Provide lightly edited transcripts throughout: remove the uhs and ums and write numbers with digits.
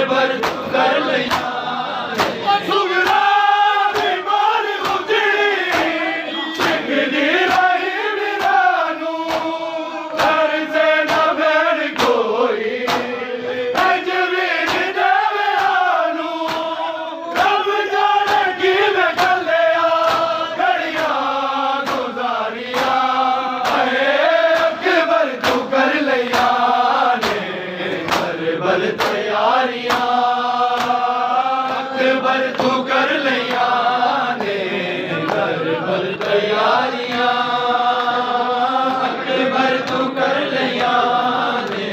अकबर तू कर लिया सुगरा बीमार उजड़ी शिकदी रही वीरानू घर से न बैठ कोई अजवीर देवयानू रब जाने की मैं गलिया घड़ियां गुजारिया अकबर तू कर लिया बल तैयारियां अकबर तू कर लिया ने बल तैयारियां अकबर तू कर लिया ने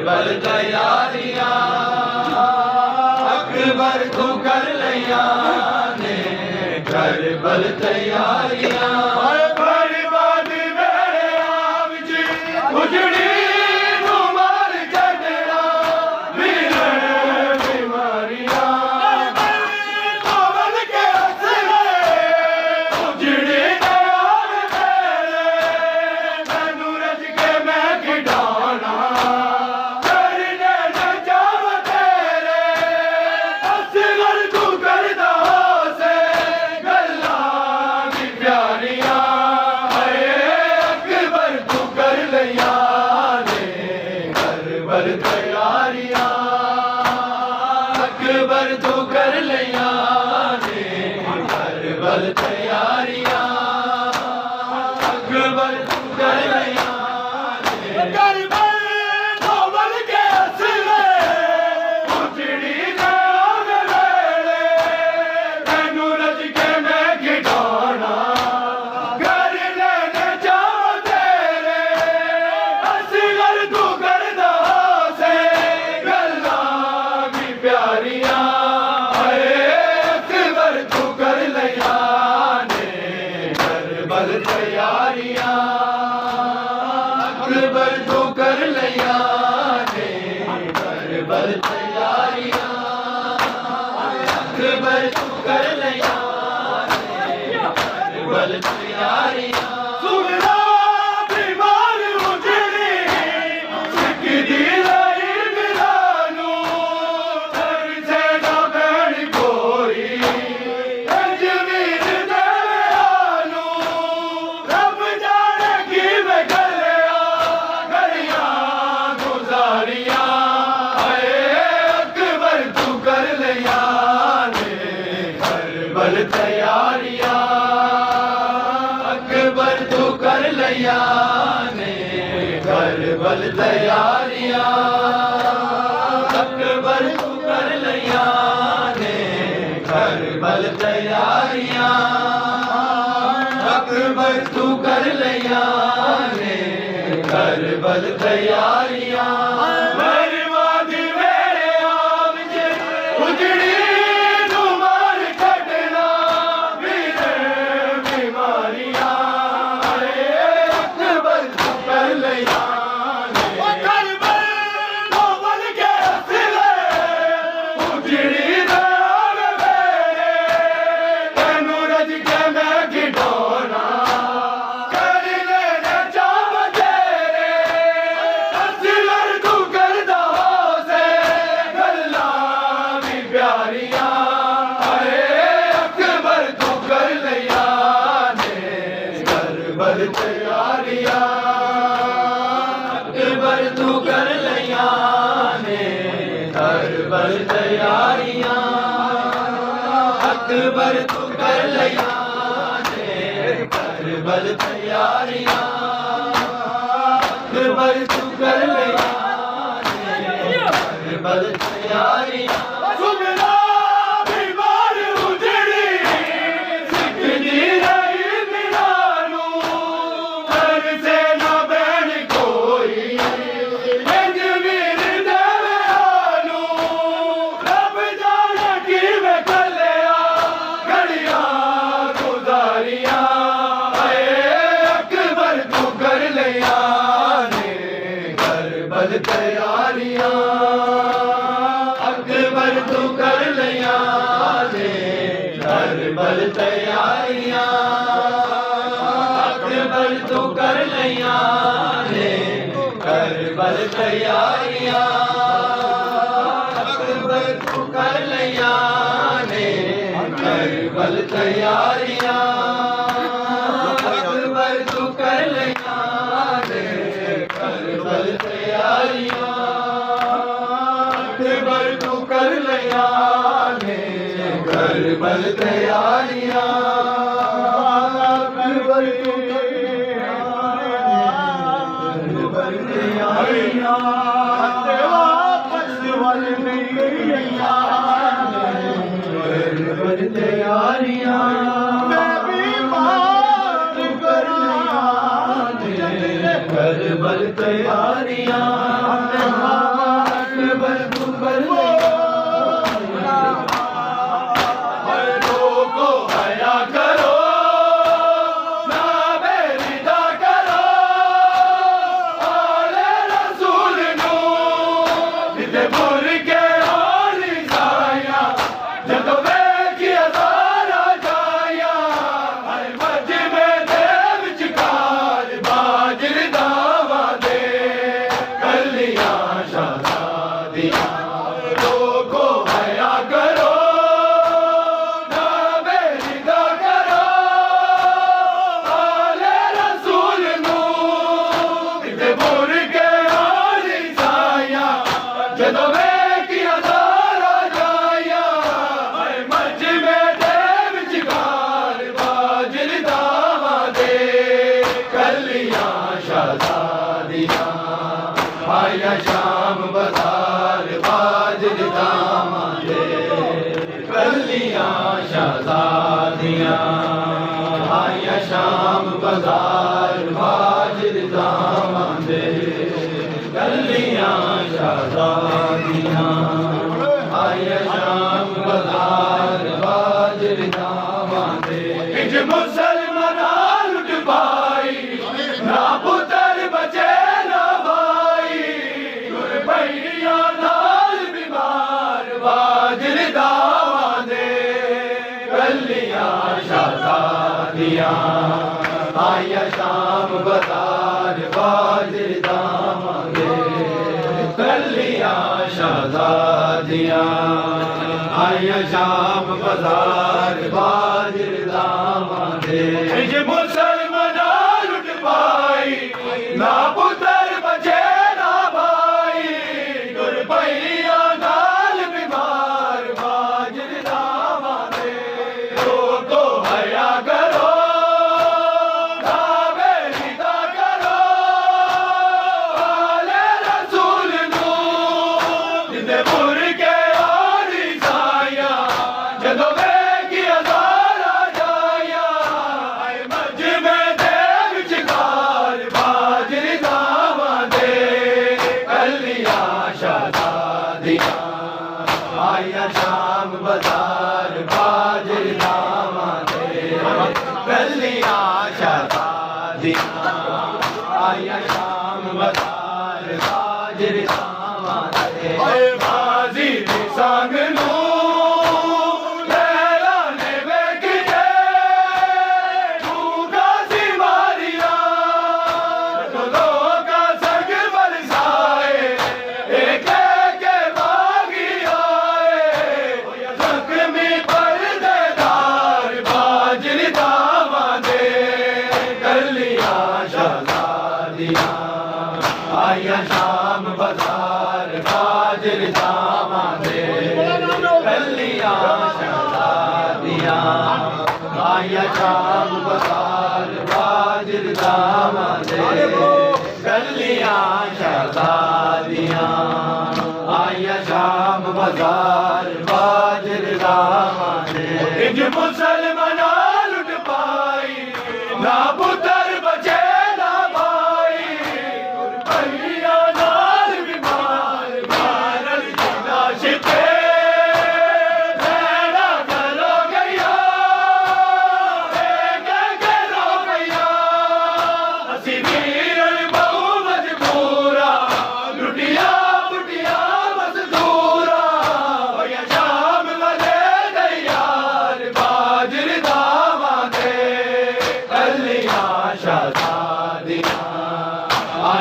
बल तैयारियां अकबर तू कर लिया ने बल तैयारियां बर्बाद मेरे आप जी उजड़ी बल तैयारियां अकबर तू कर लिया ने बल तैयारियां अकबर तू कर लिया बल तैयारियां अकबर तू कर लिया ने बल तैयारियां अकबर तू कर लिया ने बल तैयारियां सुगरा बीमार उजड़ी शिकदी रही वीरानू घर से न बैठ कोई बल तैयारियां अकबर तू कर लिया ने बल तैयारियां अकबर तू कर लिया ने बल तैयारियां अकबर तू कर लिया ने बल तैयारियां बर्बाद मेरे आप जी उजड़ी बल तैयारियां अकबर तू कर लिया ने बल तैयारियां अकबर तू कर लिया ने बल तैयारियां अकबर तू कर लिया ने बल तैयारियां बल तैयारियां अकबर तू कर लिया ने करबल तैयारियां करबल तैयारियां वापस वल नहीं करबल तैयारियां मैं बीमार कर लिया करबल तैयारियां आया शाम बाजार बाजर दामादे कलियां शहजादियां आया शाम बाजार बाजर दामादे कलियां शहजादियां आया शाम बाजार बाजर दामादे इज मुसलमान लुट पाई ना पुत्र बचे आया शाम बाजार बाजर दामादे कलियां शहजादियां आया शाम बाजार बाजर दामादे मुसलमान लुट पाई ना पुत्र बचे ना भाई गुरबैया नाल बीमार बाजर दामादे तो हया आया शाम बाजार बाजर दामादे कलियां शहजादियां आया शाम बाजार बाजर दामादे बाजी संग नू लैलाने वेख के भूखा सी मारिया तो का संग बरसाए एक आया शाम बाजार बाजर दामादे कलियां शहजादियां आया शाम बाजार बाजर दामादे कलियां शहजादियां आया शाम बाजार बाजर दामादे इज मुसलमान लुट पाई ना पुत्र बचे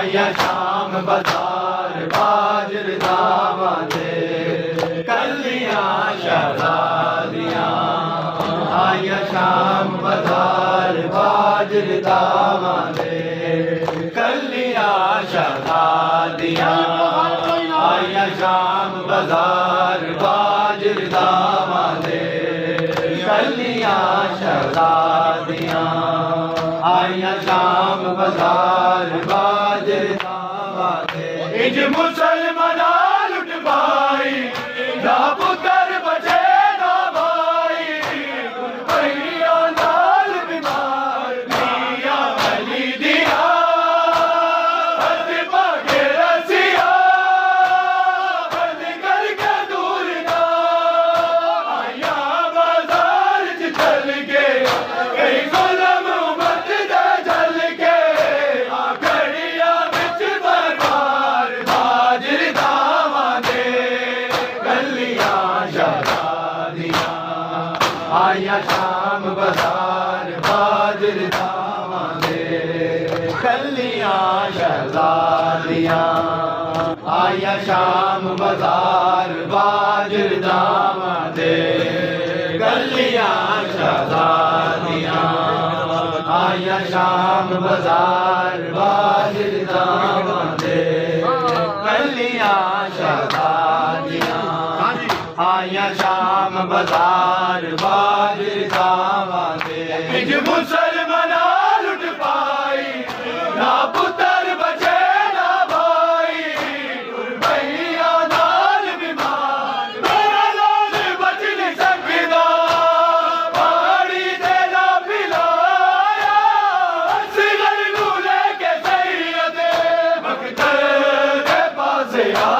आया शाम बाजार बाजर दामादे कलियां शहजादियां आया शाम बाजार बाजर दामादे कलियां शहजादियां आया शाम बाजार शहजादियाँ आइया शाम बाजार बाजर दामादे इंज मुसलमाना लुट पाई ना पुत्र बचे ना भाई भैया नाल बीमार मिया अली दिया हद भागे रसिया हद करके दूर ना आया बाजार च चल के कई जुल्म उम्मत दे जल के आ घड़िया बिच बरबार बाजर दामादे गलियां शहजादियां आया शाम बाजार बाजर दामादे गलियां शहजादियां आया शाम बाजार बाजर दामादे गलियां शहजादियां आया शाम बाजार बाजर दामादे गलियां शहजादियां आया शाम बाजार बाजर दामादे इंज मुसलमाना लुट पाई ना पुत्र बचे ना भाई भैया नाल बीमार मेरा लाल बच नहीं सकदा पानी देना पिलाया सिगर नू लेके सैयद मकतल के पास आ